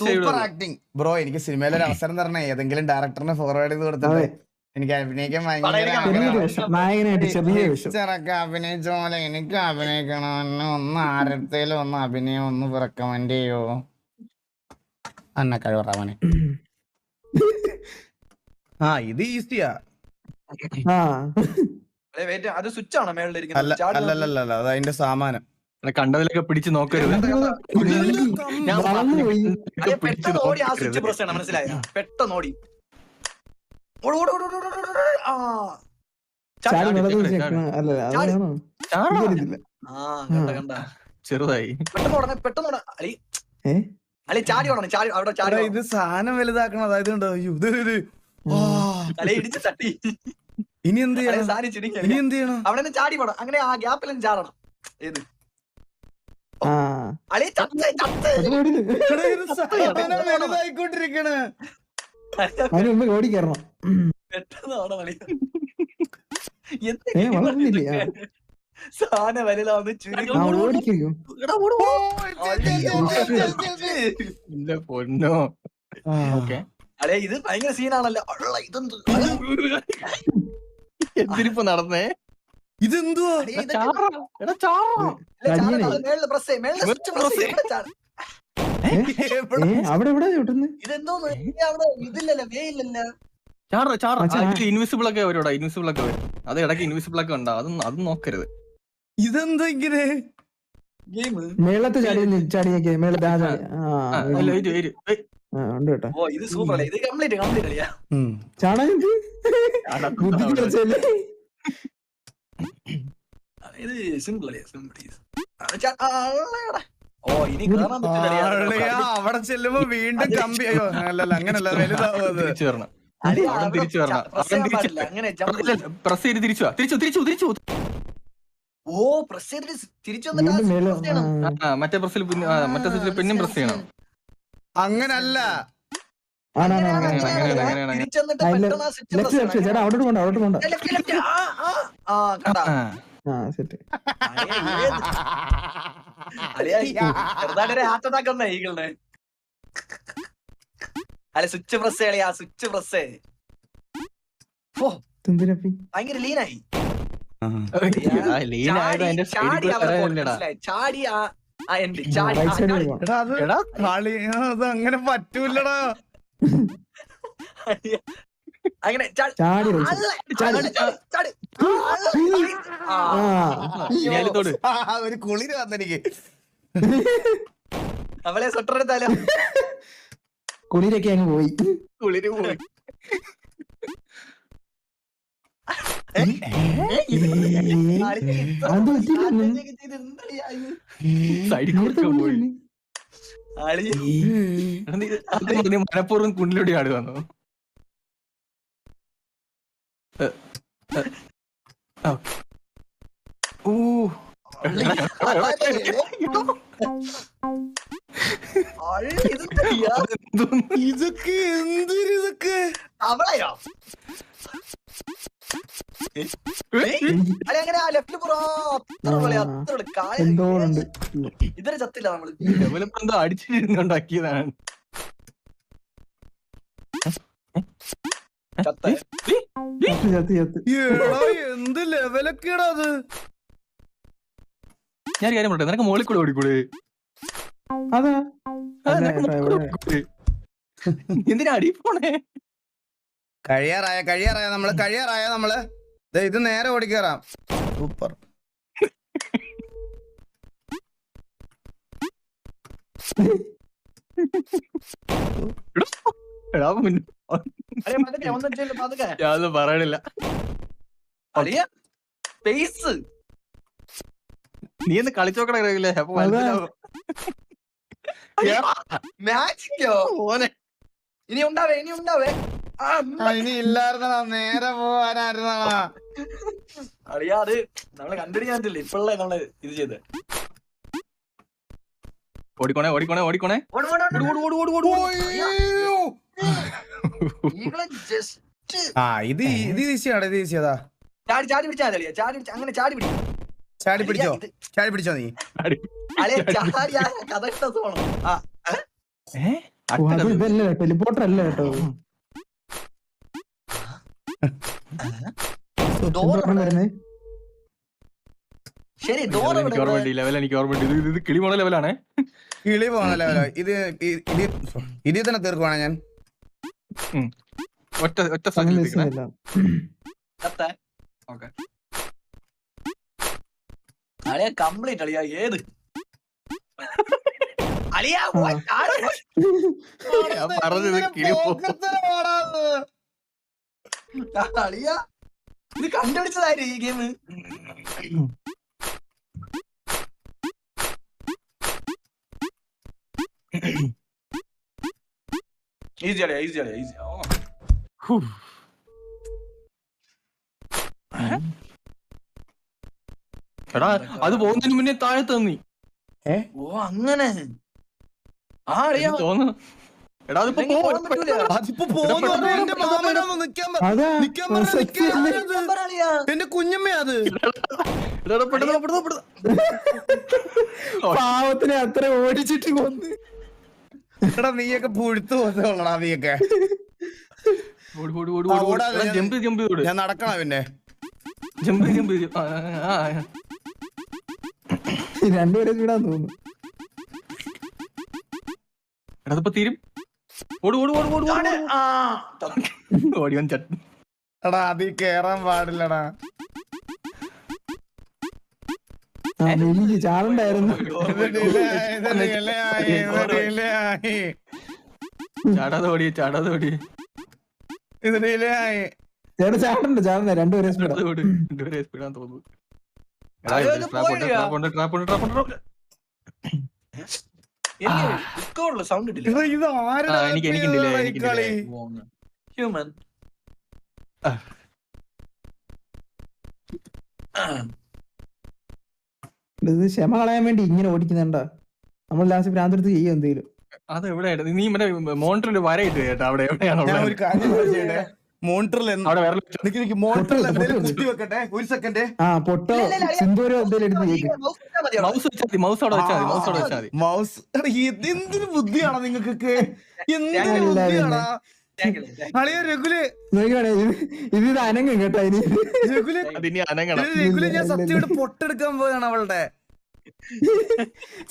Super acting bro. എനിക്ക് സിനിമയിൽ ഒരു അവസരം തരണേ. ഏതെങ്കിലും ഡയറക്ടറിനെ ഫോർവേഡ് ചെയ്ത് കൊടുത്തിട്ട് എനിക്ക് അഭിനയിക്കാൻ ഭയങ്കര അഭിനയിച്ച പോലെ എനിക്ക് അഭിനയിക്കണം. എന്നെ ഒന്ന് ആരത്തേലും ഒന്ന് അഭിനയം ഒന്ന് റെക്കമെൻഡ് ചെയ്യോ? അന്ന കഴിവറാവനെ. ആ ഇത് ഈസിയാ. അത് സ്വിച്ച് ആണോ മേളിലിരിക്കുന്നത്? അല്ലല്ല അത് അതിന്റെ സാമാനം. കണ്ടതിലൊക്കെ പിടിച്ച് നോക്കരുത്. പെട്ടെന്ന് ഓടി ആ സ്വിച്ച് പ്രസ് ചെയ്യണം, മനസ്സിലായോ? പെട്ടെന്ന് ഓടി ചെറുതായി പെട്ടെന്ന് അല്ലെ ചാടി ഓടണം. ചാടി അവിടെ ചാടി. ഇത് സാധനം വലുതാക്കണം. അതായത് ഇടിച്ച് തട്ടി. ഇനി എന്ത് ചെയ്യണം? അവിടെ ചാടി പോണം. അങ്ങനെ ആ ഗ്യാപ്പിലും ചാടണം. ഏത് വലുതായിക്കൊണ്ടിരിക്കണ്. ഓടിക്കറണം. സാധനം വലുതാവുന്ന പൊന്നോ. അല്ലെ ഇത് ഭയങ്കര സീനാണല്ലോ. എന്തിനിപ്പോ നടന്നേ? ഇതെന്തുവാ? ഇൻവിസിബിൾ ഒക്കെ വരും. ഇൻവിസിബിൾ ഒക്കെ വരും. അത് ഇടയ്ക്ക് ഇൻവിസിബിൾ ഒക്കെ ഉണ്ടാവും. അതും നോക്കരുത്. ഇതെന്താ ഇങ്ങനെ? മേളത്തെ ചാടിയൊക്കെ ഇത് സൂപ്പർ അല്ലേ? ഇത് കംപ്ലീറ്റ് കളിയാ. ഇത് സിമ്പിൾ അല്ലേ? അവിടെ ചെല്ലുമ്പോ വീണ്ടും കമ്പി. അയ്യോ അല്ലല്ല അങ്ങനല്ല, വലുതാവും. തിരിച്ചു വരണം. പ്രസ് ചെയ്ത് തിരിച്ചു. ഓ പ്രസ് ചെയ്ത് തിരിച്ചു മറ്റേ പ്രസ്സിൽ മറ്റേ സ്വിച്ചിൽ പിന്നെയും പ്രസ് ചെയ്യണം. അങ്ങനല്ല, അല്ലെ സ്വിച്ച് പ്രസ് കളിയാ. സ്വിച്ച് പ്രസ് ഭയങ്കര ലീനായി. ചാടി അത് അങ്ങനെ പറ്റൂലടാ. അങ്ങനെ ഒരു കുളിര് വന്നെനിക്ക്. അവളെ സ്വെറ്റർ എടുത്താലോ? കുളിരൊക്കെ അങ്ങ് പോയി. കുളിര് പോയി. മനഃപൂർവ്വം കുണ്ടിലൂടെ ആടുകയാണോ? ഇതൊക്കെ എന്തൊരിതൊക്കെ അവളയോ? ഇതൊരു ചത്തില്ല. നമ്മള് എന്തോ അടിച്ചിരുന്നുണ്ടാക്കിയതാണ്. എന്ത് ലെവലൊക്കെയാടാ അത്. ഞാൻ കാര്യം പറയട്ടെ, നിനക്ക് മോളിൽ കൂടെ ഓടിക്കൂടെ? എന്തിനാ അടി പോണേ? കഴിയാറായ നമ്മള് ഇത് നേരെ ഓടിക്കേറാം. സൂപ്പർ. ഞാനൊന്നും പറയണില്ല. നീ ഒന്ന് കളിച്ചു നോക്കണേ. അപ്പൊ മനസ്സിലാവും. ഇനി ഉണ്ടാവേ ഇനി ഇല്ലായിരുന്നടാ, നേരെ പോവാനായിരുന്നടാ. അറിയാ അത് നമ്മള് കണ്ടുപിടിക്കാനില്ലേ ഇപ്പോഴല്ലേ നമ്മള് ഇത് ചെയ്ത്. ഓടിക്കോണേ. ഇത് ഈസിയാടാ. ചാടി പിടിച്ചാ അങ്ങനെ ചാടി പിടിച്ചോ നീ. അളിയ ചാടിയാ കഥ ഇഷ്ട സോണോ ഓ, അത് ഇതല്ലേ ടെലിപോർട്ടർ അല്ല കേട്ടോ. വരുന്നേ ശരി ഡോർ എനിക്ക് ഓർമ്മ ലെവൽ എനിക്ക് ഓർമ്മ ഇത് കിളി പോണ ലെവലാണേ. കിളി പോണ ലെവലോ ഇത് തന്നെ തീർക്കുവാണ് ഞാൻ. ഒറ്റ ഒറ്റ സ്ഥലം അളിയ കംപ്ലീറ്റ് അളിയ ഏത് അളിയ പറഞ്ഞത് കിളി അളിയ ഇത് കണ്ടുപിടിച്ചതായിരുന്നു ഈ ഗെയിം. ഈസി അളിയ ഈസി അളിയ ഈസി. എടാ അത് പോകുന്നതിന് മുന്നേ താഴെ തന്നി. ഓ അങ്ങനെ ആ അളിയ തോന്നുന്നു. എടാ അതിപ്പോ എന്റെ കുഞ്ഞമ്മ അത് പാവത്തിനെ അത്ര ഓടിച്ചിട്ട് കൊന്ന്. എടാ നീയൊക്കെ പുഴുത്തു പോകാ നീയൊക്കെ. ജമ്പ് ജമ്പ് ഞാൻ നടക്കണ പിന്നെ ജമ്പ് ജമ്പ് രണ്ടുപേരെ വീടാൻ തോന്നുന്നു. എടാ അതിപ്പോ തീരും. ഓടി ഓടി ഓടി ഓടി ഓടി വൻ ചട്ട്. എടാ അതീ കേറാൻ പാടില്ലടാ. ചാടണ്ടായിരുന്നു. ചാടാതെ ഓടി ചാടാതെ ഓടി ചേട്ടാ ചാടണ്ട ചാടണ്ട രണ്ടുപേരെ രണ്ടുപേരെ സ്പീഡാന്ന് തോന്നുന്നു. സൗണ്ട് ഇട്ടില്ല എനിക്കിണ്ടില്ലേ ഹ്യൂമൻ. ഇത് ക്ഷമ കളയാൻ വേണ്ടി ഇങ്ങനെ ഓടിക്കുന്നുണ്ടാ. നമ്മൾ ലാസ്റ്റ് ഭ്രാന്തെടുത്ത് ചെയ്യും എന്തെങ്കിലും. അത് എവിടെയാണ് നീ മറ്റേ മോണിറ്ററിൽ വരയിട്ട് കേട്ടോ അവിടെ എവിടെയാണ് മോണിറ്ററിൽ വെക്കട്ടെ ഒരു സെക്കൻഡ്. ആ പൊട്ടോ സിന്ദൂരോ എന്തെങ്കിലും എടുത്ത് ചെയ്യും. മൗസ് വെച്ചാൽ മതി. മൗസ് അവിടെ വെച്ചാൽ മതി. മൗസ് അവിടെ വെച്ചാൽ മതി. മൗസ് എന്തിനു ബുദ്ധിയാണോ നിങ്ങൾക്കൊക്കെ? എന്തിനു ബുദ്ധിയാണോ അളിയ രഘുല്? ഇത് അനങ്ങും കേട്ടോ. ഇനി രഘുല് ഞാൻ സത്യമായിട്ട് പൊട്ടെടുക്കാൻ പോയാണ് അവളുടെ.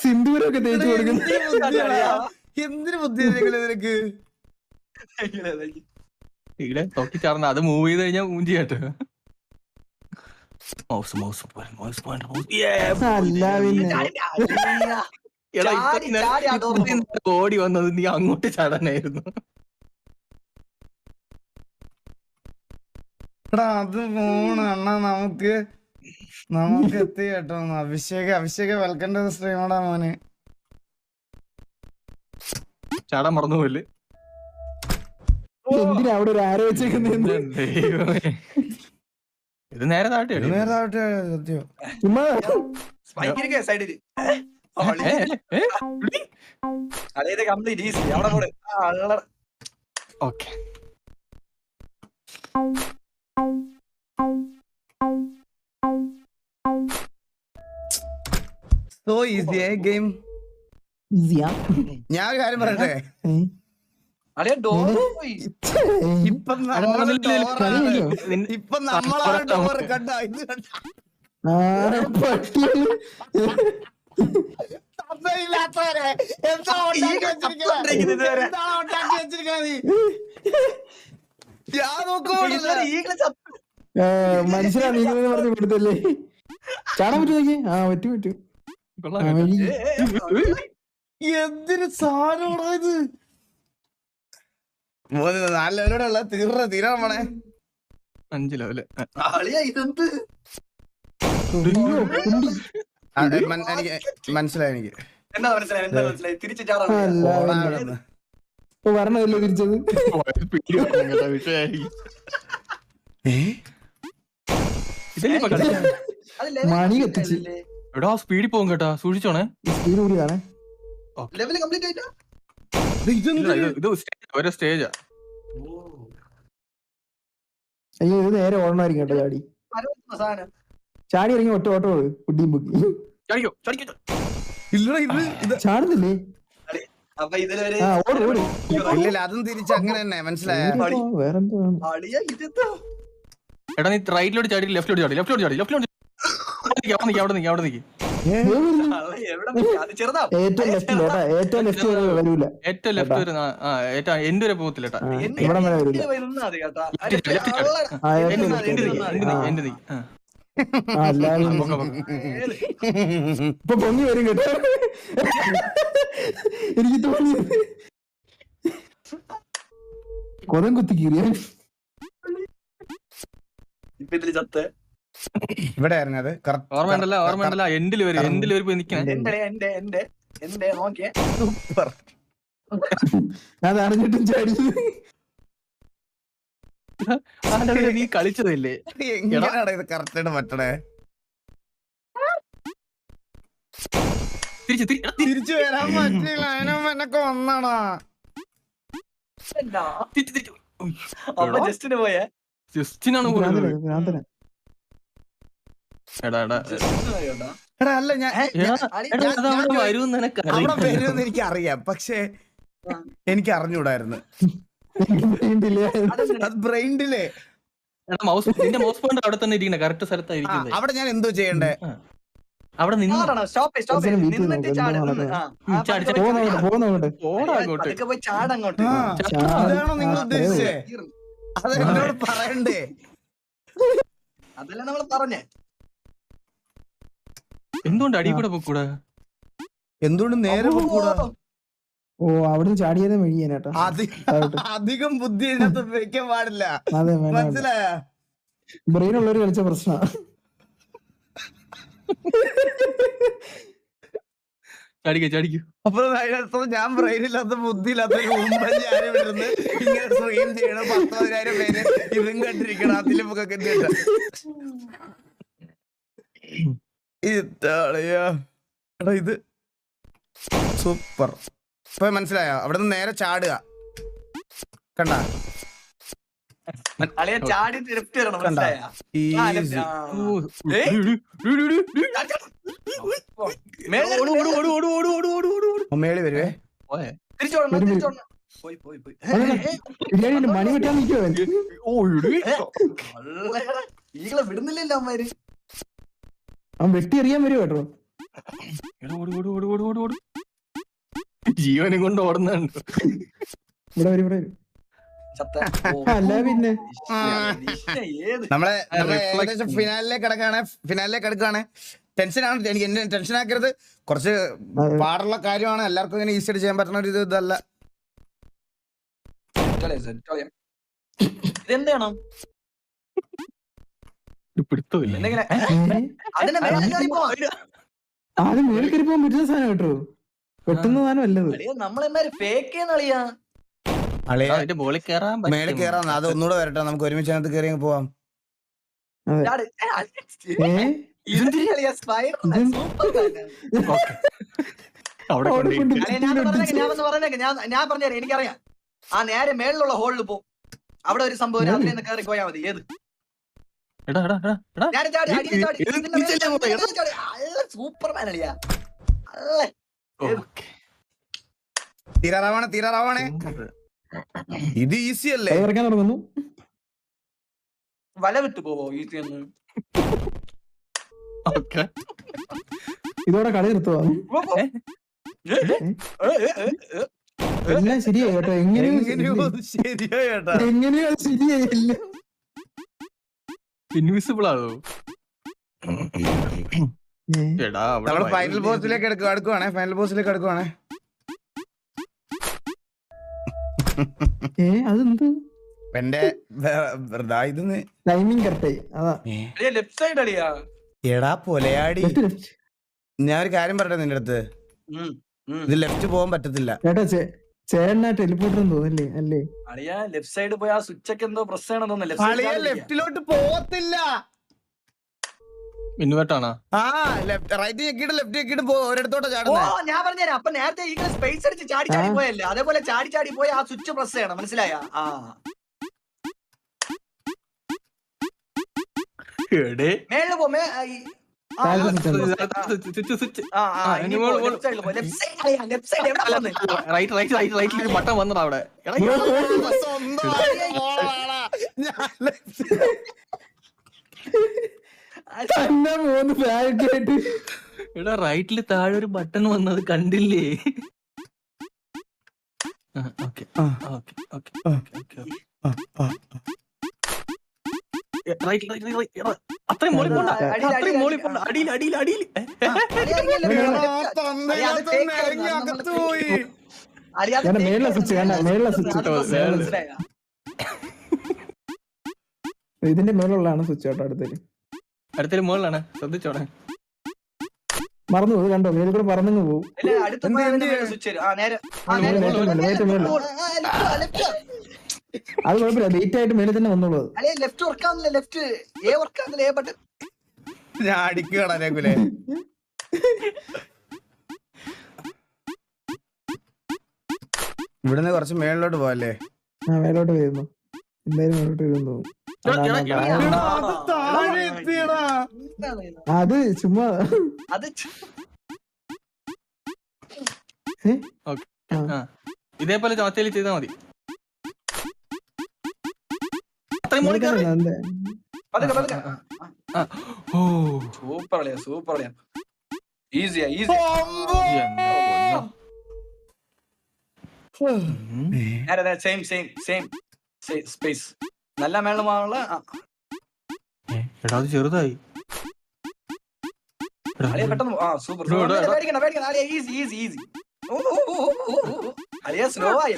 സിന്ദൂരൊക്കെ തേച്ച് കൊടുക്കും. എന്തിനു ബുദ്ധിയാണ് രഘുല് നിനക്ക്? ഇവിടെ തൊക്കി ചാർന്ന അത് മൂവ് ചെയ്ത് കഴിഞ്ഞാൽ മൂഞ്ചി കേട്ടോ. മൗസ് മൗസ് മൗസ് ഓടി വന്നത് നീ അങ്ങോട്ട് ചാടാനായിരുന്നു. എടാ അത് പോണ അണ്ണാ നമുക്ക് എത്തി കേട്ടോ. അഭിഷേക വെൽക്കം ടു ദി സ്ട്രീമടാ മോനെ. ചാടാൻ മറന്നു പോയില്ലേ? എന്തിനാ അവിടെ ഒരു ആരോ വെച്ചേക്കുന്നത്? ഇത് നേരെ താട്ടെ സത്യം. സൈഡില് അതായത് കംപ്ലീറ്റ് ഈസി അവിടെ കൂടെ. Okay so easy game. ഈസിയാ. ഞാൻ ഒരു കാര്യം പറയട്ടെ. ഇപ്പൊ നമ്മളാണ് ഡോർ കണ്ട. ഇത് ഇല്ലാത്തവരെ എന്താ ഉണ്ടാക്കി വെച്ചിരിക്കണ നീ? ഞാൻ നോക്കുമ്പോഴല്ല മനുഷ്യരാ നീ പറഞ്ഞു കൊടുത്തല്ലേ. ചാടാൻ പറ്റും നോക്കി. ആ പറ്റും പറ്റും. എന്തിനു സാധനം ഇത്? 4 ലെവലോടെ ഉള്ള തീരാൻ പോണേ. 5 ലെവല്. ഇതെന്ത് എനിക്ക് മനസ്സിലായി. എനിക്ക് എന്താ മനസ്സിലായി തിരിച്ചു പറഞ്ഞതല്ലേ തിരിച്ചത്. മണി കത്തിച്ച് എടാ സ്പീഡിൽ പോകും കേട്ടാ. സൂക്ഷിച്ചോണേ. സ്പീഡ് കൂടിയാണ്. ലെവല് കംപ്ലീറ്റ് ആയിട്ടാ. ഇത് ഒരു സ്റ്റേജാ. അയ്യോ ഇത് നേരെ ഓടണമായിരിക്കും കേട്ടോ. ചാടി ഇറങ്ങി ഒറ്റ ഓട്ടോ കുട്ടിയും പൊക്കി. ചാടിക്കോ ചാടിക്കോ. ഇല്ലടാ ഇത് ഇത് ചാടുന്നില്ലേ? അപ്പൊ ഇതിലൊരു ആ ഓട് ഓട്. ഇല്ലില്ല അതും തിരിച്ച് അങ്ങനെ തന്നെ മനസ്സിലായ. വേറെന്തോ വേണം. അളിയാ ഇതെന്താ എടാ നീ റൈറ്റിലോട്ട് ചാടി ലെഫ്റ്റിലോട്ട് ചാടി അവിടെ നിക്ക് അളി എവിടെ നിൽക്കാ? അത് ചെറുതാ ഏറ്റവും ലെഫ്റ്റിലോട്ടാ, ഏറ്റവും ലെഫ്റ്റ് വരെ വരൂല. ഏറ്റവും ലെഫ്റ്റ് വരെ ഏറ്റവും എന്റെ വരെ പോകത്തില്ലട്ടാ. ഇവിടെ വരെ വരൂല. നിന്നാ മതി കേട്ടാ. ആ ഏറ്റവും ലെഫ്റ്റ് എന്റെ നീ ആ എല്ലാരും ഇപ്പൊ പൊങ്ങി വരും കേട്ടോ. എനിക്ക് തോന്നിയത് കൊതം കുത്തി കീറിയ ഇപ്പൊ ഇതില് ചത്ത് ഇവിടെ ആയിരുന്നു അത്. ഓർമ്മയുണ്ടല്ല എൻഡിൽ വരെ പോയി നിക്കണേ. എന്റെ നോക്കിയേ സൂപ്പർ. അത് അറിഞ്ഞിട്ടും ചാടി. നീ കളിച്ചതല്ലേ? എങ്ങനെയാണ് ഇത് കറക്റ്റ് പറ്റണേ? തിരിച്ചു വരാൻ പറ്റില്ല. അതിനൊക്കെ ഒന്നാണോ? അപ്പൊ ജസ്റ്റിന് പോയേ ജസ്റ്റിനാണ് പോയത്. ഭ്രാന്തനാ. എടാ ജസ്റ്റിന് പോയോണ്ടാ എടാ അല്ല ഞാൻ അവിടെ വരുമെന്ന് അവിടെ വരുമെന്ന് എനിക്ക് അറിയാം, പക്ഷെ എനിക്ക് അറിഞ്ഞൂടായിരുന്നു. അത് ബ്രെയിനിലെ നിന്റെ മൗസ് പോയിന്റ് അവിടെ തന്നെ ഇരിക്കണേ, കറക്റ്റ് സ്ഥലത്തായിരിക്കുന്നത്. അവിടെ ഞാൻ എന്തോ ചെയ്യണ്ടേ? അവിടെ നിന്ന് പോയി ചാടങ്ങോട്ട്. അതാണോ നിങ്ങൾ ഉദ്ദേശിച്ചേ? അത് എന്നോട് പറയണ്ടേ? അതല്ല നമ്മള് പറഞ്ഞേ. എന്തുകൊണ്ട് അടി കൂടെ പോക്കൂടാ? എന്തുകൊണ്ട് നേരെ പോകൂടാ? ഓ അവിടുന്ന് ചാടിയതേ മെഴിയാനേട്ടാ. അധികം ബുദ്ധി ഇതിനകത്ത് ഉപയോഗിക്കാൻ പാടില്ല. അതെ മനസ്സിലായ? ബ്രെയിൻ ഉള്ളവര് കളിച്ച പ്രശ്ന. ചാടിക്കൂ. അപ്പൊ അതിനകത്ത് ഞാൻ ബ്രെയിനില്ലാത്ത ബുദ്ധിയില്ലാത്ത ഞാനിവിടുന്ന് ഇങ്ങനെ സ്ട്രീം ചെയ്യണം. 10,000 പേര് ഇതും കണ്ടിരിക്കണം. അതിലും എടാ ഇത് സൂപ്പർ. ഇപ്പൊ മനസ്സിലായോ? അവിടെ നിന്ന് നേരെ ചാടുക. കണ്ട അളിയ ചാടി ലെഫ്റ്റ് വരണം. മനസ്സിലായ? മേളി വരുവേ. തിരിച്ചോടണം. പോയി മണി വെട്ടാൻ നിൽക്കുവൻ. ഈകളെ വിടുന്നില്ലല്ലോ അമ്മമാര്. അവൻ വെട്ടി എറിയാൻ വരുവോ കേട്ടോ. ജീവനും കൊണ്ട് ഓടുന്നുണ്ട്. ഇവിടെ വരും. അല്ല പിന്നെ നമ്മളെ ഏകദേശം ഫിനാലിലേക്ക് കിടക്കാണ്. ടെൻഷനാണ്. എനിക്ക് എന്നെ ടെൻഷൻ ആക്കരുത്. കുറച്ച് പാടുള്ള കാര്യമാണ്. എല്ലാവർക്കും ഇങ്ങനെ ഈസി ആയിട്ട് ചെയ്യാൻ പറ്റുന്ന ഒരു ഇതല്ല. ഇതെന്താണ്? പിടുത്തമില്ല. ആദ്യം മേളിൽ കയറി പോകാൻ പറ്റുന്ന സാധനം കേട്ടോ. പെട്ടെന്ന് സാധനം അല്ലത്. നമ്മളെമാര് ഫേക്ക് കളിയാ. ബോളിൽ കേറാൻ മേളിൽ കയറാം. അത് ഒന്നുകൂടെ വരട്ടെ. നമുക്ക് ഒരുമിച്ച് അതിനകത്ത് കയറി പോവാം. ഞാൻ പറഞ്ഞേ എനിക്കറിയാം. ആ നേരെ മേളിലുള്ള ഹോളിൽ പോ. അവിടെ ഒരു സംഭവം അതിനെ കയറി പോയാ മതി. ഏത് സൂപ്പർമാൻ അളിയാ. തീരാറാവണേ. ഇത് ഈസി അല്ലേ? തുടങ്ങുന്നു. വല വിട്ടു പോവോ ഈസി എന്ന്? ഇതോടെ കളി നിർത്തുവാ. എല്ലാം ശരിയായി കേട്ടോ. എങ്ങനെയോ ശരിയായില്ല. ഇൻവിസിബിൾ ആണോ? ഫൈനൽ ബോസിലേക്ക് അടുക്കുവാണേ. അതെന്ത് എന്റെ ടൈമിംഗ് കറക്റ്റായി. അതാ ലെഫ്റ്റ് സൈഡ് അളിയാ. എടാ പൊലയാടി, ഞാൻ ഒരു കാര്യം പറയട്ടെ നിന്റെ അടുത്ത്. ഇത് ലെഫ്റ്റ് പോകാൻ പറ്റത്തില്ല കേട്ടോ. ചേട്ടനാ ടെലിപ്പോർട്ടർ തോന്നില്ലേ? അല്ലേ അളിയാ ലെഫ്റ്റ് സൈഡ് പോയി ആ സ്വിച്ച് ഒക്കെ എന്തോ പ്രസ് ചെയ്യണം തോന്നല്ലേ? ലെഫ്റ്റിലോട്ട് പോകത്തില്ല. ഇൻവേർട്ടാണോ? റൈറ്റ് ഞെക്കിട്ട് ലെഫ്റ്റ് ഞെക്കിട്ട് ഒരിടത്തോട്ട് ചാടുന്നത്. ഞാൻ പറഞ്ഞുതരാം. അപ്പൊ നേരത്തെ ഈ സ്പേസ് അടിച്ച് ചാടി പോയല്ലേ, അതേപോലെ ചാടി പോയി ആ സ്വിച്ച് പ്രസ് ചെയ്യണം. മനസ്സിലായ? മേളില് പോ. സ്വിച്ച് ഇനി ലെഫ്റ്റ് സൈഡിൽ പോ. ലെഫ്റ്റ് സൈഡ് എവിടെ വന്ന്? റൈറ്റിൽ ബട്ടൺ വന്നടാ അവിടെ. എടാ, തന്നെ 3 ബാഗ് ആയിട്ട് എടാ റൈറ്റില് താഴെ ഒരു ബട്ടൺ വന്നത് കണ്ടില്ലേ? ഓക്കെ ഓക്കെ ഓക്കെ ഓക്കെ അത്രയും മോളി പോണ്ട, അത്രയും മോളി പോണ്ട, അടിയിൽ അടിയിൽ അടിയിൽ. മേളിലെ സ്വിച്ച് മേളിലെ സ്വിച്ച് ഇതിന്റെ മേലുള്ളതാണ് സ്വിച്ച് കേട്ടോ. അടുത്തൊരു മുകളിലാണ്, ശ്രദ്ധിച്ചോടെ. മറന്നു പോയി കണ്ടോ, മേലിൽ കൂടെ പറന്നു പോകും. അത് കുഴപ്പമില്ല, ലേറ്റ് ആയിട്ട് മേലിൽ തന്നെ വന്നോളൂ. ഞാൻ അടിക്കുകയാണ് രഘുലേ. ഇവിടുന്ന് കുറച്ച് മേളിലോട്ട് പോവല്ലേ? മേലോട്ട് വരുന്നു, എന്തായാലും മേലോട്ട് വരുന്നു. അത് ചുമ്മാ ഇതേപോലെ ചോത്തയിൽ ചെയ്താൽ മതി. സൂപ്പർ അളിയാ, സൂപ്പർ അളിയാ. ഈസിയാ, easy. Same same same space. നല്ല മേളമാണുള്ള. എടാ അത് ചെറുതായി. പെട്ടെന്ന് സൂപ്പർ. പേടിക്കണ്ട പേടിക്കണ്ട അളിയാ, ഈസി ഈസി ഈസി. അളിയാ സ്ലോ ആയി.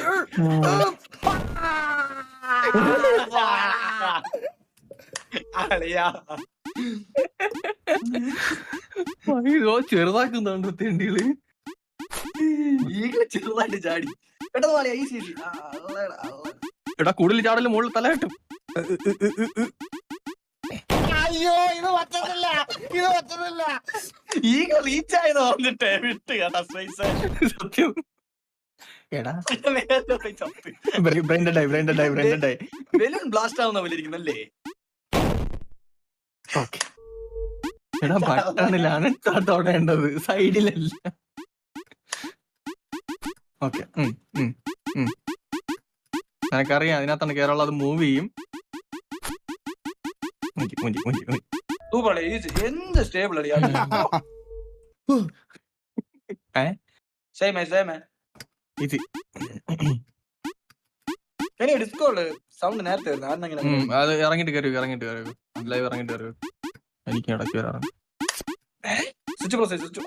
അളിയാ ചെറുതാക്കുന്നുണ്ട് തെണ്ടികള്. ഈകള് ചെറുതായിട്ട് ചാടി. പെട്ടെന്ന് അളിയാ, ഈസി ഈസി. എടാ കൂടുതൽ ചാടല് മുകളിൽ തല കിട്ടും. അയ്യോ ഇത് പറ്റുന്നില്ല, ഇത് പറ്റുന്നില്ല. ഈഗ റീച്ച് ആയത് പറഞ്ഞിട്ടേ വിട്ട് കേട്ടാ സ്പേസ്. സത്യം. എടാ ബ്രെയിൻഡായി. ബലൂൺ ബ്ലാസ്റ്റ് ആവുന്ന പോലെ ഇരിക്കുന്നല്ലേ? എടാ ബട്ടണിലാണ് തൊടേണ്ടത്, സൈഡിലല്ല. ഓക്കെ എനിക്കറിയാം, അതിനകത്താണ് കേരളം അത് മൂവ് ചെയ്യും. Super easy. എന്ത് സ്റ്റേബിൾ അടിയാ. സേമേ സേമേ ഈസി. ഡിസ്കോള് സൗണ്ട് നേരത്തെ വരുന്നു. അത് ഇറങ്ങിട്ട് കയറി ലൈവ് ഇറങ്ങിട്ട് കയറി. എനിക്ക് ഇടയ്ക്ക് വരാറ്. സ്വിച്ച് പ്രോസസ് സ്വിച്ച്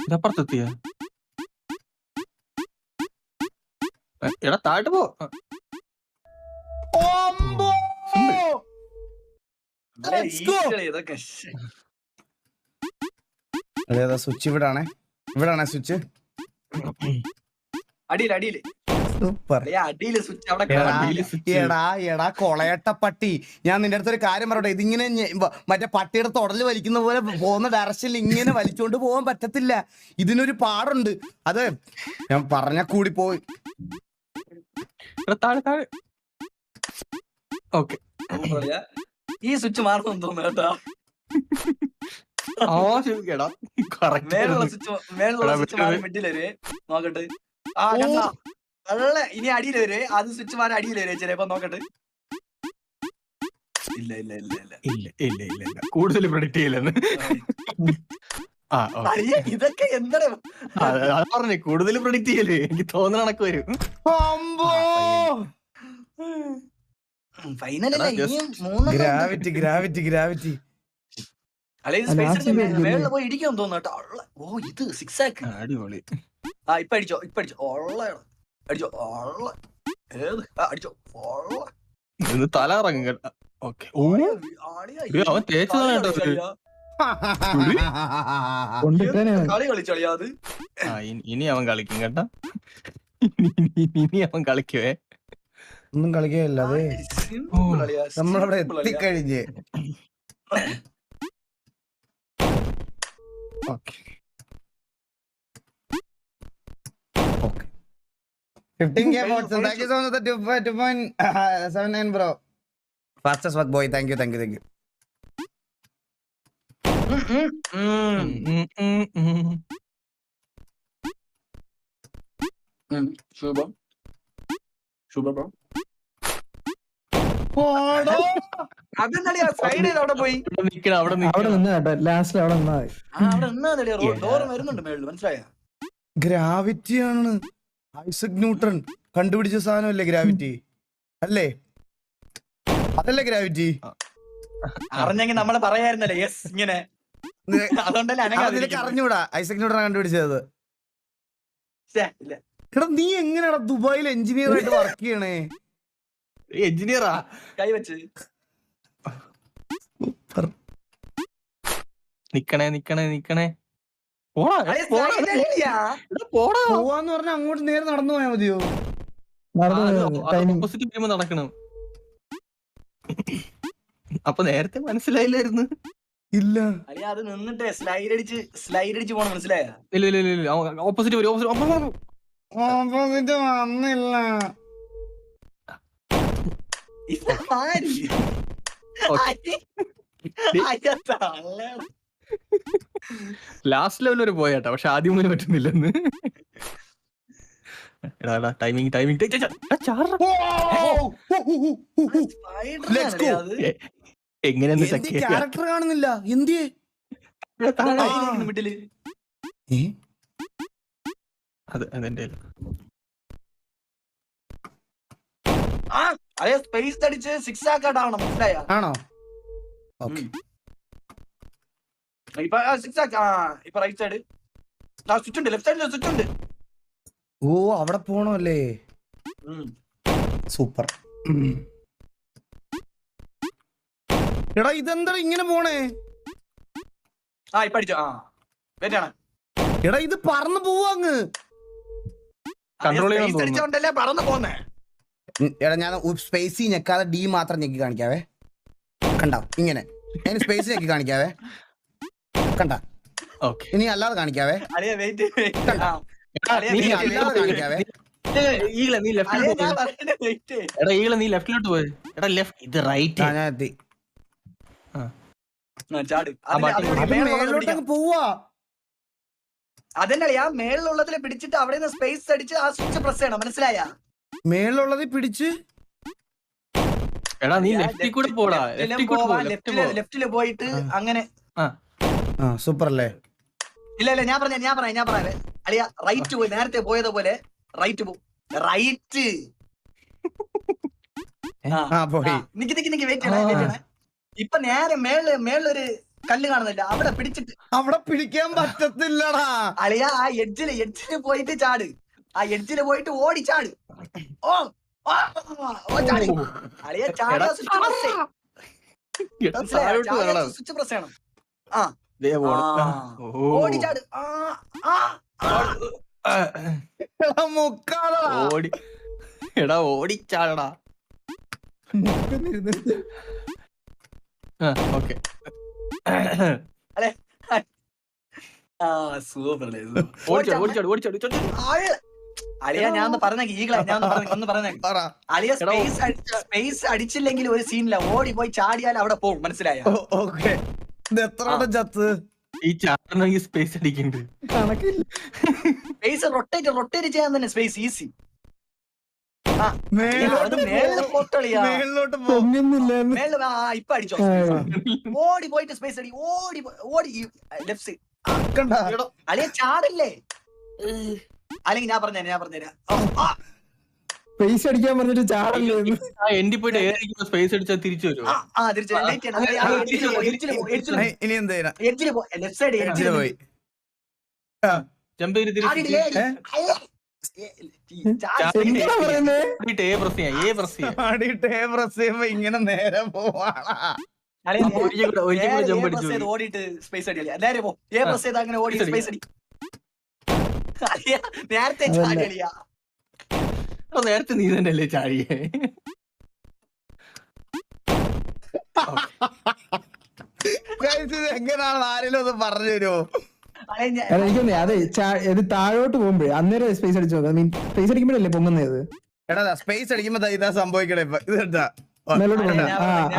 ഇതപ്പുറത്തെത്തിയ. എടാ താഴോട്ട് പോ. ഇതൊക്കെ അതേതാ സ്വിച്ച്? ഇവിടാണേ, ഇവിടാണേ സ്വിച്ച്. അടിയിൽ അടിയിൽ സൂപ്പർ. അടിയിൽ സ്വിച്ച് അവിടെ. എടാ കൊളയട്ട പട്ടി, ഞാൻ നിന്റെ അടുത്തൊരു കാര്യം പറയട്ടെ. ഇതിങ്ങനെ മറ്റേ പട്ടിയുടെ തൊടല് വലിക്കുന്ന പോലെ പോകുന്ന ഡയറക്ഷനിൽ ഇങ്ങനെ വലിച്ചോണ്ട് പോകാൻ പറ്റത്തില്ല. ഇതിനൊരു പാടുണ്ട്. അത് ഞാൻ പറഞ്ഞ കൂടി പോയി. താഴെ താഴെ. ഓക്കെ ഈ സ്വിച്ച് മാറുന്നു തോന്നുന്നു കേട്ടാ. മേലുള്ള സ്വിച്ച് മാറി മിഡിൽ വരെ നോക്കട്ടെ. ഇനി അടിയിൽ വരെ അത് സ്വിച്ച് മാറി അടിയിൽ വരെ ചിലപ്പോ നോക്കട്ടെ. ഇല്ല ഇല്ല ഇല്ല ഇല്ല ഇല്ല ഇല്ല ഇല്ല ഇല്ല കൂടുതൽ പ്രൊഡിക്ട് ചെയ്യില്ലെന്ന്. ഇതൊക്കെ എന്താണ് പറഞ്ഞേ, കൂടുതൽ പ്രൊഡിക്ട് ചെയ്യല് എനിക്ക് തോന്നുന്ന കണക്ക് വരും. Gravity gravity gravity. മേളിൽ പോയി ഇടിക്കാൻ തോന്നുന്നു. ഓ ഇത് സിക്സ് ആക്ക്. അടിപൊളി. ഇപ്പൊ അടിച്ചോ, ഇപ്പൊ അടിച്ചോ. അടിച്ചോ ഏത് അടിച്ചോ. തല ഇറങ്ങും കേട്ടോ. ഓക്കെ അവൻ തേച്ചതാണ് കേട്ടോ. കളി കളിച്ചളിയാ അത്. ഇനി അവൻ കളിക്കും കേട്ടോ. ഇനി അവൻ കളിക്കുവേ. ഒന്നും കളിക്കുകയല്ല, അതെ നമ്മളവിടെ എത്തിക്കഴിഞ്ഞ്. Okay 15K votes. Thank you so much for the 2.79 bro. Fastest work boy. Thank you. ശുഭം ശുഭം പോടോ. അതെന്താ സൈഡ് ചെയ്ത് അവിടെ പോയി നിക്കണം അവിടെ അവിടെ നിന്നാ കേട്ടോ ലാസ്റ്റിൽ അവിടെ നിന്നാ മതി. അവിടെ നിന്നാ ഡോർ വരുന്നുണ്ട് മേളിൽ മനസ്സിലായ ഗ്രാവിറ്റിയാണ് ഐസക് ന്യൂട്ടൺ കണ്ടുപിടിച്ച സാധനമല്ലേ ഗ്രാവിറ്റി അല്ലേ? അതല്ലേ ഗ്രാവിറ്റി? അറിഞ്ഞെങ്കിൽ നമ്മള് പറയായിരുന്നല്ലേ യെസ് ഇങ്ങനെ അതുകൊണ്ടല്ലേ നിനക്ക് അറിഞ്ഞൂടാ ഐസക് ന്യൂട്ടൺ കണ്ടുപിടിച്ചത്? ഇല്ല എടാ നീ എങ്ങനെയാടാ ദുബായിൽ എഞ്ചിനീയർ ആയിട്ട് വർക്ക് ചെയ്യണേ? എഞ്ചിനീയറാ കൈവച്ച് നിക്കണേ പോടാ പോവാന്ന് പറഞ്ഞാ അങ്ങോട്ട് നേരെ നടന്നു പോയാ മതിയോ? ഓപ്പോസിറ്റ് ടീം നടക്കണം. അപ്പൊ നേരത്തെ മനസ്സിലായില്ലായിരുന്നു. ഇല്ല അളിയ അത് നിന്നിട്ട് സ്ലൈഡ് അടിച്ച് പോണം മനസ്സിലായ ഇല്ല ഓപ്പോസിറ്റ് വന്നില്ല. ലാസ്റ്റ് ലെവൽ വരെ പോയാട്ടോ, പക്ഷെ ആദ്യം മുതൽ പറ്റുന്നില്ലെന്ന്. ടൈമിങ് എങ്ങനെയാന്ന് ക്യാരക്ടർ കാണുന്നില്ല എന്തിയെ? മിഡില് അതെന്റെ അളിയ സ്പേസ് അടിച്ച് 6 ആക്കാട്ടാവണം മനസ്സിലായ? ആണോ? ഓക്കെ ഇപ്പൊ 6 ആക്കാ. ഇപ്പൊ റൈറ്റ് സൈഡ് സ്വിച്ച് ഉണ്ട്, ലെഫ്റ്റ് സൈഡിൽ സ്വിച്ച് ഉണ്ട്. ഓ അവിടെ പോണല്ലേ? സൂപ്പർ. എടാ ഇതെന്താ ഇങ്ങനെ പോണേ? ഇപ്പൊ അടിച്ചോ. വെയിറ്റാണ്. എടാ ഇത് പറന്നു പോവാങ്ങ്. കൺട്രോൾ ചെയ്യാൻ അടിച്ചോണ്ടല്ലേ പറന്ന് പോന്നേ. എടാ ഞാൻ സ്പേസി ഞെക്കാതെ ഡി മാത്രം ഞെക്കി കാണിക്കാവേ. കണ്ട ഇങ്ങനെ ഞാൻ സ്പേസ് ഞെക്കി കാണിക്കാവേ. കണ്ട ഇനി അല്ലാതെ കാണിക്കാവേ. അളിയ വെയിറ്റ് കാണിക്കാവേ. നീ ലെഫ്റ്റിലോട്ട് പോയി. എടാ ലെഫ്റ്റ് ഇത് റൈറ്റ്. ഞാൻ എത്തി. ചാട്. മേലോട്ടങ്ങ് പോവാ. അതന്നെ ആ മേളിലുള്ളതിൽ പിടിച്ചിട്ട് അവിടെ നിന്ന് സ്പേസ് അടിച്ച് ആ സ്വിച്ച് പ്രസ് ചെയ്യണം മനസ്സിലായ? മേളിലുള്ളത് പിടിച്ച് എടാ നീ ലെഫ്റ്റിൽ കൂടെ പോടാ. ലെഫ്റ്റില് പോയിട്ട് അങ്ങനെ. സൂപ്പർ അല്ലേ? ഇല്ല ഞാൻ പറയാ അളിയ റൈറ്റ് പോയി, നേരത്തെ പോയതുപോലെ റൈറ്റ് പോ. റൈറ്റ് നിക്ക് വെയിറ്റ് ചെയ്യണേ. ഇപ്പൊ നേരെ മേളിലൊരു കല്ല് കാണുന്നില്ല, അവിടെ പിടിച്ചിട്ട് അവിടെ പിടിക്കാൻ പറ്റത്തില്ലടാ. അളിയ ആ എഡ്ജില് പോയിട്ട് ചാട്. ആ എഡ്ജില് പോയിട്ട് ഓടി ചാട്. ഓ ചാടി അളിയ ചാടി. സ്വിച്ച് പ്രസ് ചെയ്യണം. ഓടി ചാട്. എടാ ഓടിച്ചാടടാ. Okay super ഓടിച്ചാട്. അളിയ ഞാൻ ഒന്ന് പറഞ്ഞേ അളിയ സ്പേസ് അടിച്ചില്ലെങ്കിൽ ഒരു സീനില്ല, ഓടി പോയി ചാടിയാൽ അവിടെ പോകും മനസ്സിലായ? ഈ ചാടണമെങ്കിൽ സ്പേസ് അടിക്കണ്ട്. സ്പേസ് റൊട്ടേറ്റ് ചെയ്യാൻ തന്നെ സ്പേസ് ഈസി. ഇപ്പൊ അടിച്ചോ. ഓടി പോയിട്ട് സ്പേസ് അടി. ഓടി ലെഫ്റ്റ് സൈഡ്. അളിയ ചാടില്ലേ? അല്ലെങ്കിൽ ഞാൻ പറഞ്ഞുതരാം. സ്പേസ് അടിക്കാൻ പറഞ്ഞിട്ട് ചാടല്ലേ? എൻഡി പോയിട്ട് ഏതായിരിക്കും സ്പേസ് അടിച്ചാൽ തിരിച്ചു വരും. ഇനി എന്താ ലെഫ്റ്റ് സൈഡ് പോയി ജമ്പ് ചെയ്ത് തിരിച്ചു ഇങ്ങനെ നേരെ പോവാണാ. ഓടിയിട്ട് സ്പേസ് അടി. നേരെ പോ. പ്രസ് ചെയ്ത് അങ്ങനെ ഓടി സ്പേസ് അടി. നേരത്തെ ചാടിയ നേരത്തെ നീ തന്നെയല്ലേ ചാടിയേ? എങ്ങനെയാണ് ആരെങ്കിലും ഒന്ന് പറഞ്ഞു തരുമോ? എനിക്കൊന്നേ അതെ ഇത് താഴോട്ട് പോകുമ്പോഴേ അന്നേരം സ്പേസ് അടിച്ചു നോക്കാം. മീൻ സ്പേസ് അടിക്കുമ്പോഴല്ലേ പൊങ്ങുന്നത്? എടാ സ്പേസ് അടിക്കുമ്പോ ഇതാ സംഭവിക്കണേ. മേലോട്ട് പോകണ്ട.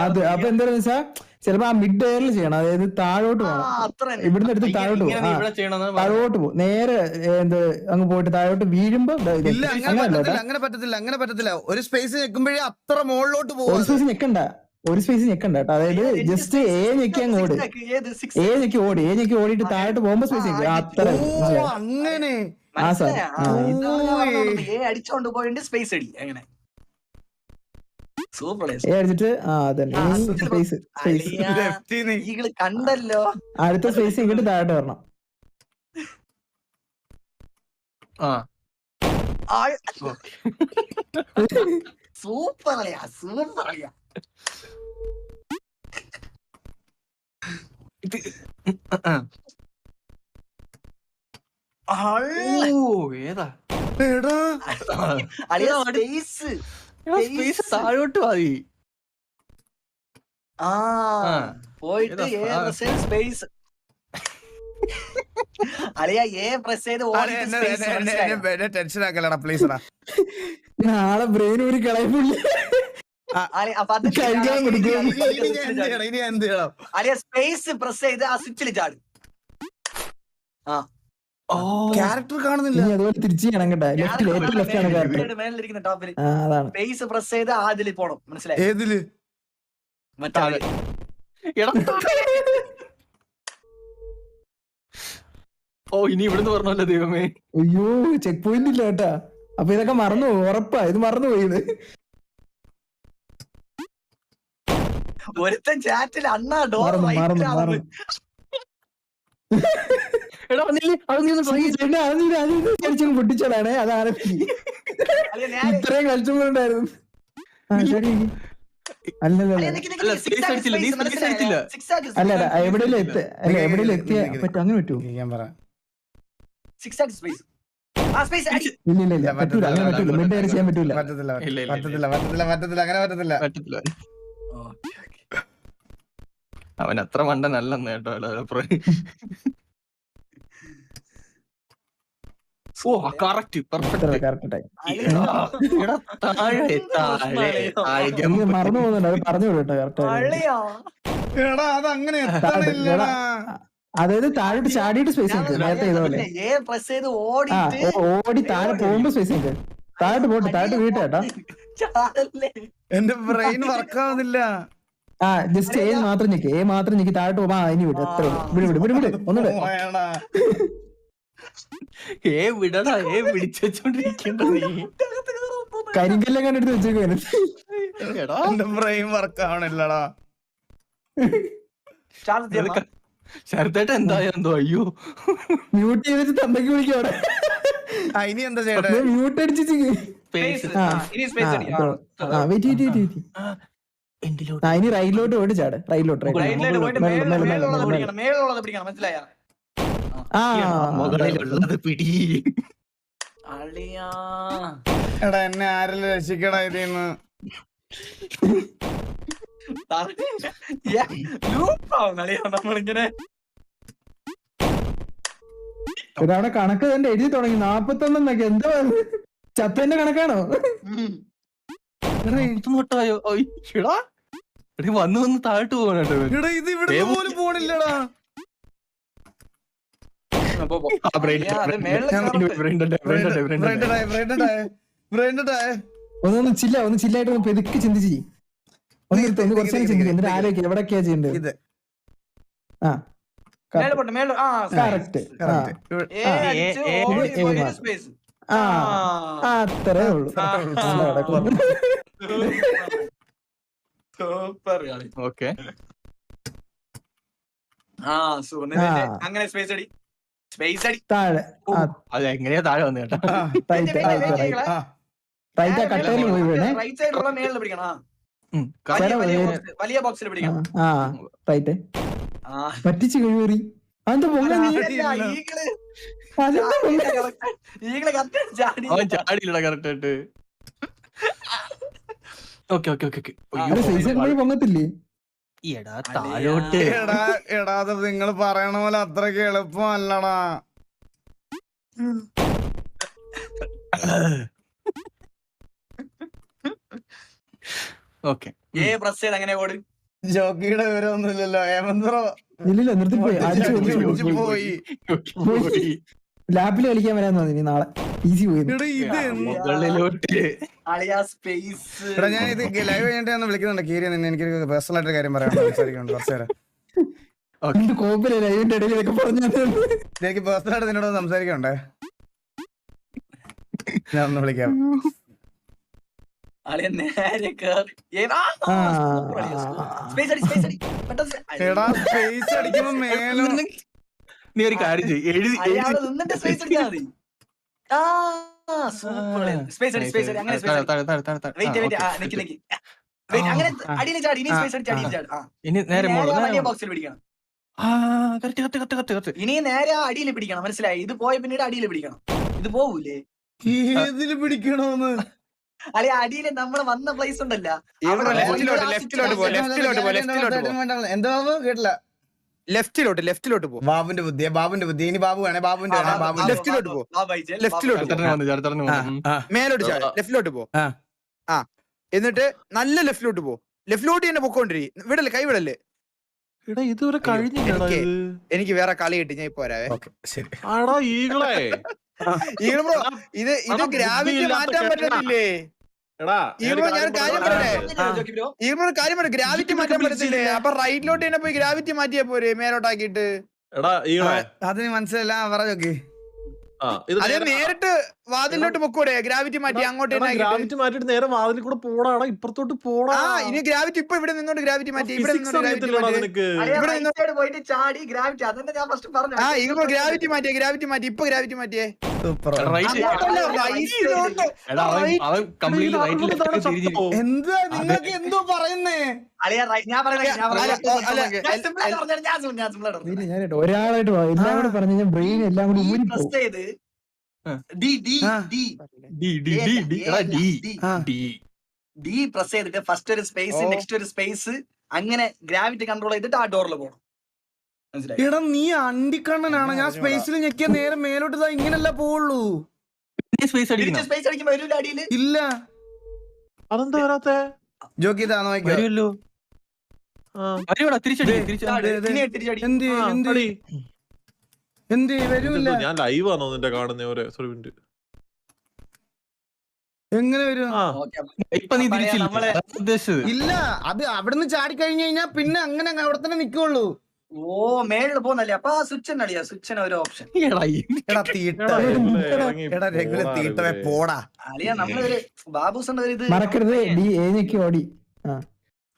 അത് അപ്പൊ എന്താന്ന് വെച്ചാ ചിലപ്പോ ആ മിഡ് എയറിൽ ചെയ്യണം, അതായത് താഴോട്ട് പോകണം. അത്ര തന്നെ. ഇവിടുന്ന് എടുത്ത് താഴോട്ട് പോകും. ഇങ്ങനെ ഇവിടെ ചെയ്യണമെന്ന് താഴോട്ട് പോകും, നേരെ എന്ത് അങ്ങ് പോയിട്ട് താഴോട്ട് വീഴുമ്പോ ഇല്ല, അങ്ങനെ പറ്റത്തില്ല, അങ്ങനെ പറ്റത്തില്ല, അങ്ങനെ പറ്റത്തില്ല. ഒരു സ്പേസ് ഞെക്കുമ്പോഴേ അത്ര മുകളിലോട്ട് ഒരു പോകും. സ്പേസ് ഞെക്കണ്ട, ഒരു സ്പേസ് ഞെക്കണ്ട കേട്ടോ. അതായത് ജസ്റ്റ് എ ഞെക്കി അങ്ങ് ഓട്, എ ഞെക്കി ഓടി, എ ഞെക്കി ഓടിയിട്ട് താഴോട്ട് പോകുമ്പോ സ്പേസ് ഞെക്കുക. അത്ര ഓ അങ്ങനെ. ആ സാർ അടിച്ചോണ്ട് പോയിട്ട് സ്പേസ് അടി അങ്ങനെ. സൂപ്പർ എ അടിച്ചിട്ട് അതന്നെ സ്പേസ് സ്പേസ്. ഈകള് കണ്ടല്ലോ. അടുത്ത സ്പേസ് ഇങ്ങോട്ട് താഴോട്ട് വരണം. സൂപ്പർ അളിയാ, സൂപ്പർ അളിയാ. ഏതാ അളിയാ സ്പേസ് സ്പേസ് താഴോട്ട് മതി. പോയിട്ട് സ്പേസ് അളിയാ എ പ്രസ് ചെയ്ത് ടെൻഷൻ ആക്കലടാ പ്ലീസ്. നാളെ ബ്രെയിൻ ഒരു കളയപ്പില്ല. അളിയാ സ്പേസ് പ്രസ് ചെയ്ത് ആ സ്വിച്ചിൽ ചാടും. ക്യാരക്ടർ കാണുന്നില്ല. അതുപോലെ തിരിച്ചു ചെയ്യണം കേട്ടോ. ഏറ്റവും ലെഫ്റ്റ് ആണ് ക്യാരക്ടർ. മേലിരിക്കുന്ന ടോപ്പിൽ അതാണ് സ്പേസ് പ്രസ് ചെയ്ത് അതില് പോണം. മനസ്സിലായി? ഏതില്? മറ്റേ ഇനി ഇവിടുന്ന് പറഞ്ഞല്ലോ ദൈവമേ. അയ്യോ ചെക്ക് പോയിന്റ് ഇല്ല കേട്ടാ. അപ്പൊ ഇതൊക്കെ മറന്നു പോകും, ഉറപ്പാ ഇത് മറന്നു പോയത്. ഒരുത്തൻ ചാറ്റിൽ അണ്ണാ ഡോർ പൊട്ടിച്ചോടാണ്. അതാണ് ഇത്രയും കളിച്ചുമ്പോണ്ടായിരുന്നു. അല്ലല്ല എവിടെയെങ്കിലും എത്തിയ അങ്ങനെ പറ്റുമോ? ഞാൻ പറയാം. ഇല്ല പറ്റൂല, അങ്ങനെ പറ്റൂല. മിഡ് എയർ ചെയ്യാൻ പറ്റൂല. പറ്റത്തില്ല, അങ്ങനെ പറ്റത്തില്ല. അവൻ അത്ര മണ്ടനല്ലെന്ന് കേട്ടോ. കറക്റ്റ് മറന്നു പോകുന്നുണ്ട്, അത് പറഞ്ഞു കേട്ടോ കറക്റ്റ്. അതായത് താഴോട്ട് ചാടിയിട്ട് സ്പേസ് ഉണ്ട് നേരത്തെ ഇതുപോലെ. ഓടി താഴെ പോകുമ്പോ സ്പേസ് ഉണ്ട്. താഴോട്ട് പോട്ടെ, താഴോട്ട് വീട്ടാ. എന്റെ ബ്രെയിൻ വർക്ക് ആവുന്നില്ല. ജസ്റ്റ് എ മാത്രം ഞെക്കി താഴോട്ട് പോകുമ്പോ ഇനി വിടും. എത്ര വിട് ഒന്നുകൂടെ. വിടടാ, പിടിച്ചോണ്ടിരിക്കണ്ട നീ. കരിങ്കല്ലെ കണ്ടെടുത്ത് വെച്ചേക്കാണ്. എന്റെ ബ്രെയിൻ വർക്ക് ആവണില്ലടാ. ശരത്തേട്ട എന്തായെന്തോ. അയ്യോ മ്യൂട്ട് ചെയ്തിട്ട് തന്തയ്ക്ക് വിളിക്കവിടെ. ഇനി എന്താ ചെയ്യണ്ടേ? മ്യൂട്ട് അടിച്ച് ഇനി റൈറ്റിലോട്ട് പോയിട്ട് ചാട്. റൈറ്റിലോട്ട് മുകളിലുള്ളത് പിടി. എടാ എന്നെ ആരെല്ലാം രക്ഷിക്കടാ ഇതിന്ന്. നമ്മളിങ്ങനെ ഒരാടെ കണക്ക് തന്നെ എഴുതി തുടങ്ങി. 41 എന്തോ ചത്തന്റെ കണക്കാണോ? ായോ വന്ന് താഴ്ത്തു പോകണോ? ഇത് ഇവിടെ പോലും പോണില്ലടാ. ഒന്ന് ചില്ലായിട്ട് പെതുക്കി ചിന്തിച്ച് കുറച്ച് ചിന്തിക്കും. എന്നിട്ട് ആലോചിക്കും എവിടൊക്കെയാ ചെയ്യേണ്ടത്. ഇത് കറക്റ്റ്. അത്രേ ഉള്ളൂ. ഓക്കെ അങ്ങനെ സ്പേസ് അടി താഴെ. അത് എങ്ങനെയാ താഴെ വന്നു കേട്ടോ. കട്ടയിൽ പോയി വീണേ. റൈറ്റ് സൈഡിലുള്ള മേളിൽ പിടിക്കണം. വലിയ ബോക്സിൽ പിടിക്കണം. റൈറ്റ് പറ്റിച്ച് കഴിവേറി. അതെന്താ പൊങ്ങ? ചാടിയില്ലടാ കറക്റ്റ് ആയിട്ട്. പൊങ്ങത്തില്ലേ? എടാ താഴോട്ട്. എടാ അത് നിങ്ങൾ പറയണ പോലെ അത്രക്ക് എളുപ്പമല്ലടാ. ഓക്കെ പ്രസ് ചെയ്ത് അങ്ങനെ ഓട്. ജോക്കിയുടെ വിവരമൊന്നുമില്ലല്ലോ. ഹേമന്ത്ര ഇല്ലില്ല നിർത്തിപ്പോയി അടിച്ചു പോയി. ലാപ്പിൽ കളിക്കാൻ വരാൻ തോന്നി നാളെ ഈസി പോയി. എടാ ഇത് മുകളിലോട്ട് അളിയാ സ്പേസ്. എടാ ഞാൻ ഇത് ലൈവ് കഴിഞ്ഞിട്ട് ഒന്ന് വിളിക്കുന്നുണ്ട് കീരിയ നിന്നെ. എനിക്കൊരു പേഴ്സണൽ ആയിട്ട് കാര്യം പറയാൻ സംസാരിക്കുന്നുണ്ട് കുറച്ചു നേരം. കോപ്പിലെ ലൈവിന്റെ ഇടയിലൊക്കെ പറഞ്ഞു എനിക്ക് പേഴ്സണൽ ആയിട്ട് നിന്നോട് സംസാരിക്കണ്ടേ? ഞാൻ ഒന്ന് വിളിക്കാം. അളിയ നേരെ കേറി. സ്പേസ് അടി സ്പേസ് അടി. എടാ സ്പേസ് അടിക്കുമ്പോ മേലോ നീ ഒരു കാര്യം ചെയ്യ് എഴുതി അയാള് നിന്നിട്ട് സ്പേസ് അടിച്ചാ മതി. സ്പേസ് അടി സ്പേസ് അടി. അങ്ങനെ സ്പേസ് അടി. വെയിറ്റ് നിക്ക് നിക്ക്. വെയിറ്റ് അങ്ങനെ അടിയിൽ ചാടി. ഇനി സ്പേസ് അടിച്ച് അടിയിൽ ചാടി. ഇനി നേരെ വലിയ ബോക്സിൽ പിടിക്കണം. ഇനി നേരെ ആ അടിയിൽ പിടിക്കണം. മനസ്സിലായി? ഇത് പോയ പിന്നീട് അടിയിൽ പിടിക്കണം. ഇത് പോവൂലേ? ഏതില് പിടിക്കണോന്ന്? അല്ലെ അടിയില് നമ്മള് വന്ന പ്ലേസ് ഉണ്ടല്ലോ. എന്തോ കേട്ടില്ല. ലെഫ്റ്റിലോട്ട് പോ. ബാബുന്റെ ബുദ്ധി. ഇനി ബാബു വേണേ ബാബുന്റെ ലെഫ്റ്റിലോട്ട് പോ. മേലോട്ട് ചാട്. ലെഫ്റ്റിലോട്ട് പോ. എന്നിട്ട് നല്ല ലെഫ്റ്റിലോട്ട് പോ. ലെഫ്റ്റിലോട്ട് തന്നെ പൊക്കോണ്ടിരി. വിടല്ലേ, കൈ വിടല്ലേ. ഇതുവരെ കഴിഞ്ഞില്ലടാ ഇത്. എനിക്ക് വേറെ കളി കിട്ടി, ഞാൻ ഇപ്പൊ വരാവേ. ശരി. ആടാ ഈകളെ ഇത് ഗ്രാവിറ്റി മാറ്റാൻ പറ്റത്തില്ലേ? എടാ കാര്യം പറ, ഗ്രാവിറ്റി മാറ്റാൻ പറ്റത്തില്ലേ? അപ്പൊ റൈറ്റിലോട്ട് തന്നെ പോയി ഗ്രാവിറ്റി മാറ്റിയാ പോരെ മേലോട്ടാക്കിട്ട്. എടാ ഈകളെ അതിന് മനസ്സിലല്ല പറഞ്ഞോക്കെ. അതേ നേരിട്ട് വാതിലോട്ട് പൊക്കൂടെ? ഗ്രാവിറ്റി മാറ്റി അങ്ങോട്ട് ഗ്രാവിറ്റി മാറ്റിട്ട് നേരെ വാതിൽ കൂടെ പോടാടാ, ഇപ്പുറത്തോട്ട് പോടാ. ഇനി ഗ്രാവിറ്റി ഇപ്പൊ ഇവിടെ നിന്നോണ്ട് ഗ്രാവിറ്റി മാറ്റി. ഇവിടെ പോയിട്ട് ചാടി ഗ്രാവിറ്റി. അതന്നെ ഞാൻ ഫസ്റ്റ് പറഞ്ഞു. ഇപ്പൊ ഗ്രാവിറ്റി മാറ്റിയേ. ഇപ്പൊ ഗ്രാവിറ്റി മാറ്റിയേ. സൂപ്പർ. എന്താ നിങ്ങൾക്ക് എന്തോ പറയുന്നേ? ഒരാളായിട്ട് എല്ലാം കൂടെ പറഞ്ഞു കഴിഞ്ഞാൽ ബ്രെയിൻ എല്ലാം കൂടി ഊരി പോകും. ഡി പ്രസ് ചെയ്തിട്ട് ഫസ്റ്റ് ഒരു സ്പേസ് നെക്സ്റ്റ് ഒരു സ്പേസ് അങ്ങനെ ഗ്രാവിറ്റി കൺട്രോൾ ചെയ്തിട്ട് ആ ഡോറിൽ പോകണം. എടാ നീ അണ്ടിക്കണ്ണനാണ്. ഞാൻ സ്പേസിൽ ഞെക്കിയ നേരെ മേലോട്ട് ഇങ്ങനല്ല പോവുള്ളൂ. സ്പേസ് അടിക്കുമ്പോ വരൂല അടിയില്. ഇല്ല അതെന്താ വരാത്തെ? ജോക്കി ഇതാ നോക്കിയോ. എന്ത് വരൂല്ല. ഞാൻ ലൈവ് ആണോ നിന്റെ കാണുന്ന ഒരു മിനിറ്റ്? എങ്ങനെ വരും? ഇപ്പൊ നീ തിരിച്ചില്ല ഉദ്ദേശിച്ചത്. ഇല്ല അത് അവിടുന്ന് ചാടി കഴിഞ്ഞു കഴിഞ്ഞാ പിന്നെ അങ്ങനെ അവിടെ തന്നെ നിക്കുള്ളൂ. ഓ മേളില് പോകുന്നല്ലേ? അപ്പൊ ആ സ്വിച്ച് അടിയാ. സ്വിച്ചിന് ഒരു ഓപ്ഷൻ. എടാ തീട്ട. എടാ രഘുല തീട്ടവേ പോടാ. അളിയാ നമ്മളൊരു ബാബുസിന്റെ ഒരു ഇത് മറക്കരുത്. ഡി ഏനൊക്കെ ഓടി.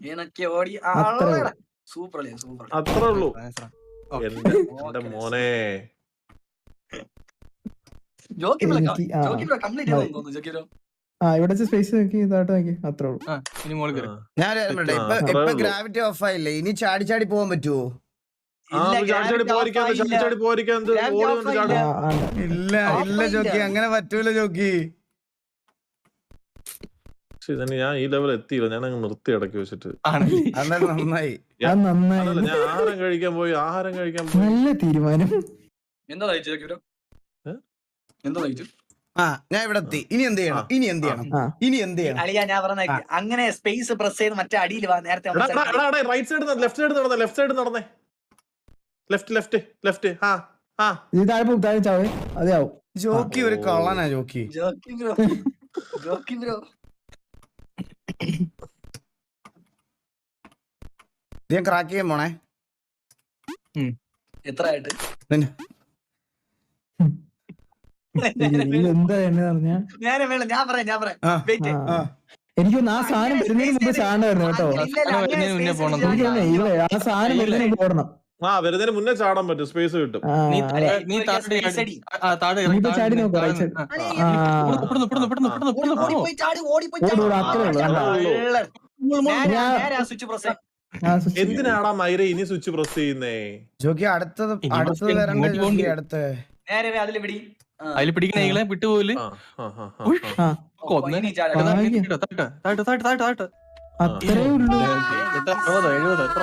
ഏനൊക്കെ ഓടി. സൂപ്പർ അളിയാ, സൂപ്പർ. അത്രേ ഉള്ളൂ എന്റെ മോനെ. ജോക്കി ബ്രോ കംപ്ലീറ്റ് ചെയ്തു തോന്നുന്നു. ജോക്കി ബ്രോ ഇവിടെ സ്പേസ് നോക്കി ഇതായിട്ട് നോക്കി. അത്രേ ഉള്ളൂ. ഞാൻ ഇപ്പൊ ഗ്രാവിറ്റി ഓഫ് ആയില്ലേ? ഇനി ചാടി ചാടി പോകാൻ പറ്റുമോ? ഇല്ല ഇല്ല ജോക്കി, അങ്ങനെ പറ്റൂല ജോക്കി. ഞാൻ ഈ ലെവൽ എത്തിയില്ല. ഞാൻ അങ്ങ് നിർത്തി ഇടയ്ക്ക് വെച്ചിട്ട്. നന്നായി. ഞാൻ ആഹാരം കഴിക്കാൻ പോയി. നല്ല തീരുമാനം. എന്താ കഴിച്ചു ജോക്കി ബ്രോ? എന്താ കഴിച്ചു? ഞാൻ ഇവിടെ എത്തി. ഇനി എന്ത് ചെയ്യണം? അളിയാ ഞാൻ പറഞ്ഞ അങ്ങനെ സ്പേസ് പ്രസ് ചെയ്ത് മറ്റേ അടിയിൽ വാ. നേരത്തെ റൈറ്റ് സൈഡ് ലെഫ്റ്റ് സൈഡ് നടന്നേ. ലെഫ്റ്റ് ഇത് താഴെ ചാവേ. അതെയാവും. ജോക്കി ഒരു കള്ളനാ ജോക്കി. ജോക്കി ബ്രോ ഞാൻ ക്രാക്ക് ചെയ്യാൻ പോണേ. എത്ര ആയിട്ട്? എന്താ പറഞ്ഞ ഞാൻ പറയാം. എനിക്കൊന്ന് ആ സാധനം വരുന്നതിന് മുമ്പ് ചാണ്ടായിരുന്നു കേട്ടോ. ആ സാധനം വരുന്നതിന് മുമ്പ് ഓടണം. വരുന്നതിന് മുന്നേ ചാടാൻ പറ്റും. സ്പേസ് കിട്ടും. ചാടി നോക്കാം. എന്തിനാടാ മൈര ഇനി സ്വിച്ച് പ്രസ് ചെയ്യുന്നേ? ജോക്കി അടുത്തത് വരണ്ടേ? ജോക്കി അടുത്ത് നേരെ അതിൽ പിടി. അതിൽ പിടിക്കണ വിട്ടുപോല്. അത്രേ ഉള്ളൂ. 70 എത്ര